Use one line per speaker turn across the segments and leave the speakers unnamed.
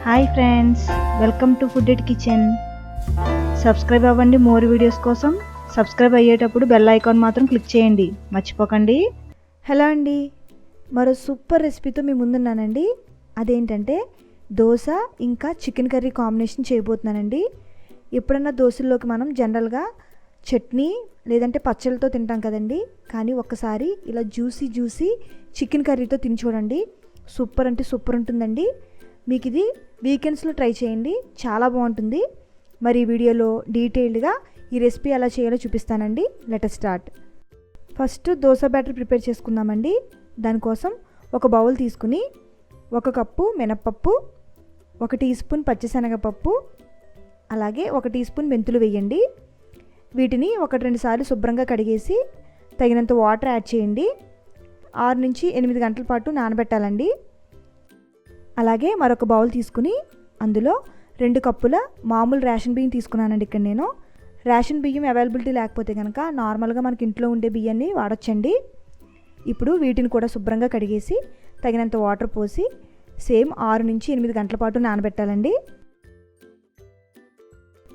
Hi friends, welcome to food at kitchen. Subscribe అవ్వండి more videos కోసం. Subscribe అయ్యేటప్పుడు bell icon మాత్రం click చేయండి, మర్చిపోకండి.
హలో అండి, మరో సూపర్ రెసిపీతో మీ ముందున్నానండి. అదేంటంటే దోశ ఇంకా చికెన్ కర్రీ కాంబినేషన్ చేయబోతున్నానండి. ఎప్పుడన్నా దోశల్లోకి మనం జనరల్గా చట్నీ లేదంటే పచ్చళ్ళతో తింటాం కదండి, కానీ ఒక్కసారి ఇలా జ్యూసీ చికెన్ కర్రీతో తిని చూడండి. సూపర్ అంటే సూపర్ ఉంటుందండి. మీకు ఇది వీకెండ్స్లో ట్రై చేయండి, చాలా బాగుంటుంది. మరి ఈ వీడియోలో డీటెయిల్డ్గా ఈ రెసిపీ ఎలా చేయాలో చూపిస్తానండి. Let us start. First dosa batter prepare చేసుకుందామండి. దానికోసం ఒక బౌల్ తీసుకుని 1 కప్పు మినప్పప్పు, 1 టీ స్పూన్ పచ్చిశనగపప్పు, అలాగే 1 టీ స్పూన్ మెంతులు వేయండి. వీటిని 1-2 సార్లు శుభ్రంగా కడిగేసి తగినంత వాటర్ యాడ్ చేయండి. 6 నుంచి 8 గంటల పాటు నానబెట్టాలండి. అలాగే మరొక బౌల్ తీసుకుని అందులో 2 కప్పుల మామూలు రేషన్ బియ్యం తీసుకున్నానండి. ఇక్కడ నేను రేషన్ బియ్యం అవైలబిలిటీ లేకపోతే కనుక నార్మల్గా మనకి ఇంట్లో ఉండే బియ్యాన్ని వాడొచ్చండి. ఇప్పుడు వీటిని కూడా శుభ్రంగా కడిగేసి తగినంత వాటర్ పోసి సేమ్ 6 నుంచి 8 గంటల పాటు నానబెట్టాలండి.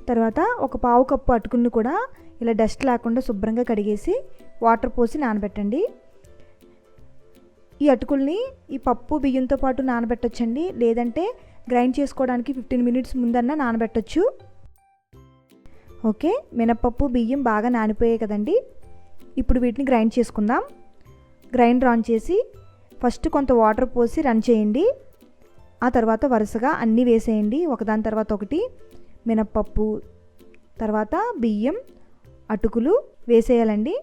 తర్వాత 1/4 కప్పు అటుకులను కూడా ఇలా డస్ట్ లేకుండా శుభ్రంగా కడిగేసి వాటర్ పోసి నానబెట్టండి. ఈ అటుకుల్ని ఈ పప్పు బియ్యంతో పాటు నానబెట్టొచ్చండి, లేదంటే గ్రైండ్ చేసుకోవడానికి 15 మినిట్స్ ముందన్నా నానబెట్టొచ్చు. ఓకే, మినపప్పు బియ్యం బాగా నానిపోయాయి కదండి. ఇప్పుడు వీటిని గ్రైండ్ చేసుకుందాం. గ్రైండర్ ఆన్ చేసి ఫస్ట్ కొంత వాటర్ పోసి రన్ చేయండి. ఆ తర్వాత వరుసగా అన్నీ వేసేయండి, ఒకదాని తర్వాత ఒకటి. మినపప్పు, తర్వాత బియ్యం, అటుకులు వేసేయాలండి.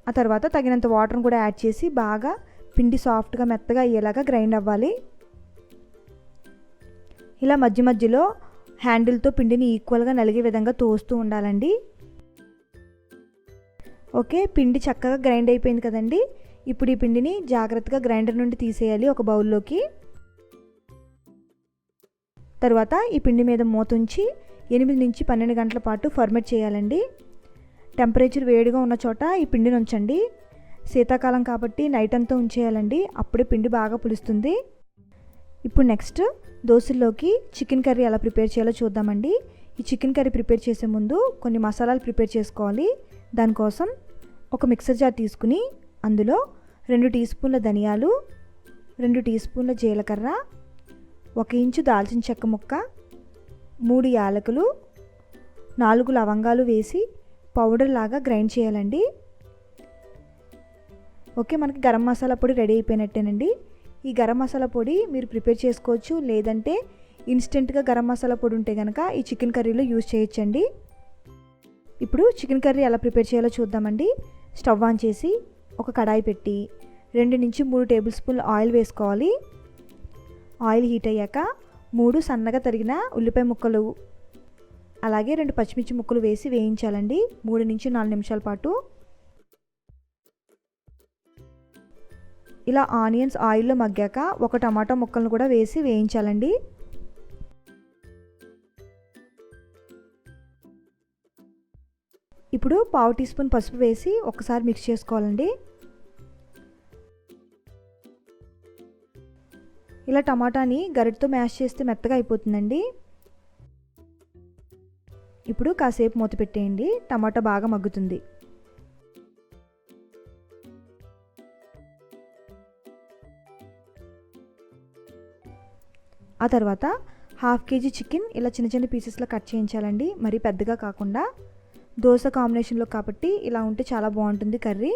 ఆ తర్వాత తగినంత వాటర్ని కూడా యాడ్ చేసి బాగా పిండి సాఫ్ట్గా మెత్తగా అయ్యేలాగా గ్రైండ్ అవ్వాలి. ఇలా మధ్య మధ్యలో హ్యాండిల్తో పిండిని ఈక్వల్గా నలిగే విధంగా తోస్తూ ఉండాలండి. ఓకే, పిండి చక్కగా గ్రైండ్ అయిపోయింది కదండి. ఇప్పుడు ఈ పిండిని జాగ్రత్తగా గ్రైండర్ నుండి తీసేయాలి ఒక బౌల్లోకి. తర్వాత ఈ పిండి మీద మూత ఉంచి 8 నుంచి 12 గంటల పాటు ఫర్మెంట్ చేయాలండి. టెంపరేచర్ వేడిగా ఉన్న చోట ఈ పిండిని ఉంచండి. శీతాకాలం కాబట్టి నైట్ అంతా ఉంచేయాలండి, అప్పుడే పిండి బాగా పులుస్తుంది. ఇప్పుడు నెక్స్ట్ దోశల్లోకి చికెన్ కర్రీ ఎలా ప్రిపేర్ చేయాలో చూద్దామండి. ఈ చికెన్ కర్రీ ప్రిపేర్ చేసే ముందు కొన్ని మసాలాలు ప్రిపేర్ చేసుకోవాలి. దానికోసం ఒక మిక్సర్ జార్ తీసుకుని అందులో 2 టీ స్పూన్ల ధనియాలు, 2 టీ స్పూన్ల జీలకర్ర, 1 ఇంచు దాల్చిన చెక్క ముక్క, 3 యాలకులు, 4 లవంగాలు వేసి పౌడర్ లాగా గ్రైండ్ చేయాలండి. ఓకే, మనకి గరం మసాలా పొడి రెడీ అయిపోయినట్టేనండి. ఈ గరం మసాలా పొడి మీరు ప్రిపేర్ చేసుకోవచ్చు, లేదంటే ఇన్స్టెంట్గా గరం మసాలా పొడి ఉంటే కనుక ఈ చికెన్ కర్రీలో యూజ్ చేయొచ్చండి. ఇప్పుడు చికెన్ కర్రీ ఎలా ప్రిపేర్ చేయాలో చూద్దామండి. స్టవ్ ఆన్ చేసి ఒక కడాయి పెట్టి 2 నుంచి 3 టేబుల్ స్పూన్ల ఆయిల్ వేసుకోవాలి. ఆయిల్ హీట్ అయ్యాక 3 సన్నగా తరిగిన ఉల్లిపాయ ముక్కలు, అలాగే 2 పచ్చిమిర్చి ముక్కలు వేసి వేయించాలండి 3 నుంచి 4 నిమిషాల పాటు. ఇలా ఆనియన్స్ ఆయిల్లో మగ్గాక 1 టమాటా ముక్కలను కూడా వేసి వేయించాలండి. ఇప్పుడు 1/2 టీ స్పూన్ పసుపు వేసి ఒకసారి మిక్స్ చేసుకోవాలండి. ఇలా టమాటాని గరిటతో మ్యాష్ చేస్తే మెత్తగా అయిపోతుందండి. ఇప్పుడు కాసేపు మూత పెట్టేయండి, టమాటా బాగా మగ్గుతుంది. ఆ తర్వాత 1/2 కేజీ చికెన్ ఇలా చిన్న చిన్న పీసెస్లో కట్ చేయించాలండి, మరీ పెద్దగా కాకుండా. దోశ కాంబినేషన్లో కాబట్టి ఇలా ఉంటే చాలా బాగుంటుంది కర్రీ.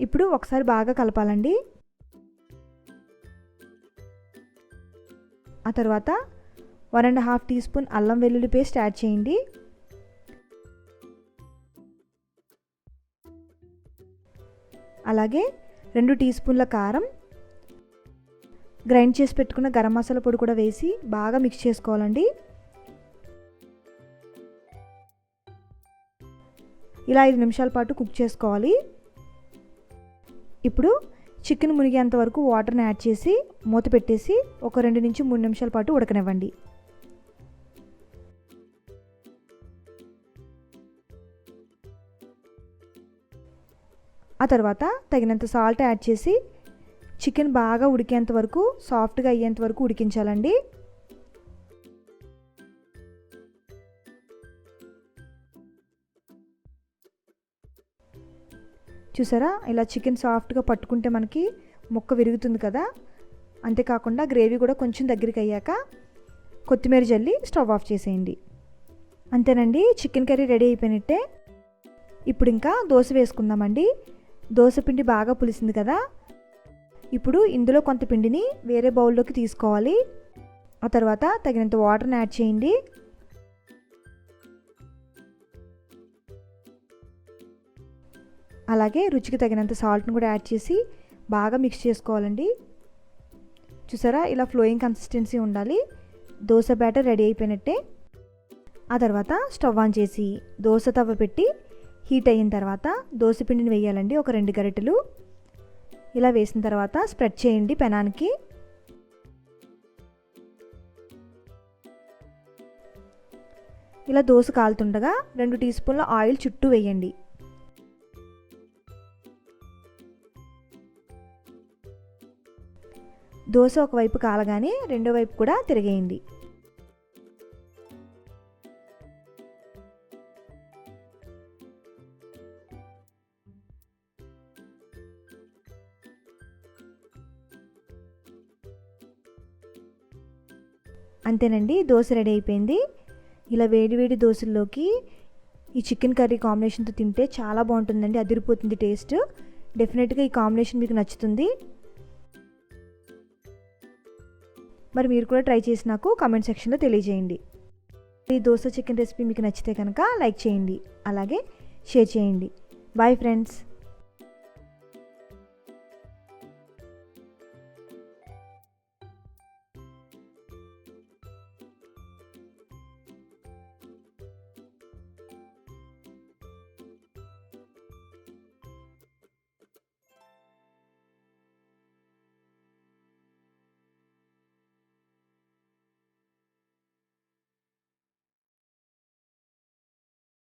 ఇప్పుడు ఒకసారి బాగా కలపాలండి. ఆ తర్వాత 1.5 టీ స్పూన్ అల్లం వెల్లుల్లి పేస్ట్ యాడ్ చేయండి. అలాగే 2 టీ స్పూన్ల కారం, గ్రైండ్ చేసి పెట్టుకున్న గరం మసాలా పొడి కూడా వేసి బాగా మిక్స్ చేసుకోవాలండి. ఇలా 5 నిమిషాల పాటు కుక్ చేసుకోవాలి. ఇప్పుడు చికెన్ మునిగేంత వరకు వాటర్ని యాడ్ చేసి మూత పెట్టేసి ఒక 2 నుంచి 3 నిమిషాల పాటు ఉడకనివ్వండి. ఆ తర్వాత తగినంత సాల్ట్ యాడ్ చేసి చికెన్ బాగా ఉడికేంత వరకు, సాఫ్ట్గా అయ్యేంత వరకు ఉడికించాలండి. చూసారా, ఇలా చికెన్ సాఫ్ట్గా పట్టుకుంటే మనకి ముక్క విరుగుతుంది కదా. అంతేకాకుండా గ్రేవీ కూడా కొంచెం దగ్గరికి అయ్యాక కొత్తిమీర జల్లి స్టవ్ ఆఫ్ చేసేయండి. అంతేనండి, చికెన్ కర్రీ రెడీ అయిపోయినట్టే. ఇప్పుడు ఇంకా దోశ వేసుకుందామండి. దోశ పిండి బాగా పులిసింది కదా. ఇప్పుడు ఇందులో కొంత పిండిని వేరే బౌల్లోకి తీసుకోవాలి. ఆ తర్వాత తగినంత వాటర్ని యాడ్ చేయండి. అలాగే రుచికి తగినంత సాల్ట్ని కూడా యాడ్ చేసి బాగా మిక్స్ చేసుకోవాలండి. చూసారా, ఇలా ఫ్లోయింగ్ కన్సిస్టెన్సీ ఉండాలి. దోశ బ్యాటర్ రెడీ అయిపోయినట్టే. ఆ తర్వాత స్టవ్ ఆన్ చేసి దోశ తవ్వ పెట్టి హీట్ అయిన తర్వాత దోశ పిండిని వేయాలండి. ఒక 2 గరిటెలు ఇలా వేసిన తర్వాత స్ప్రెడ్ చేయండి పెనానికి. ఇలా దోశ కాలుతుండగా 2 టీ స్పూన్ల ఆయిల్ చుట్టూ వేయండి. దోశ ఒకవైపు కాలగానే రెండో వైపు కూడా తిరిగేయండి. అంతేనండి, దోశ రెడీ అయిపోయింది. ఇలా వేడి దోశల్లోకి ఈ చికెన్ కర్రీ కాంబినేషన్తో తింటే చాలా బాగుంటుందండి. అదిరిపోతుంది టేస్ట్. డెఫినెట్గా ఈ కాంబినేషన్ మీకు నచ్చుతుంది. మరి మీరు కూడా ట్రై చేసి నాకు కామెంట్ సెక్షన్లో తెలియజేయండి. ఈ దోశ చికెన్ రెసిపీ మీకు నచ్చితే కనుక లైక్ చేయండి, అలాగే షేర్ చేయండి. Bye friends.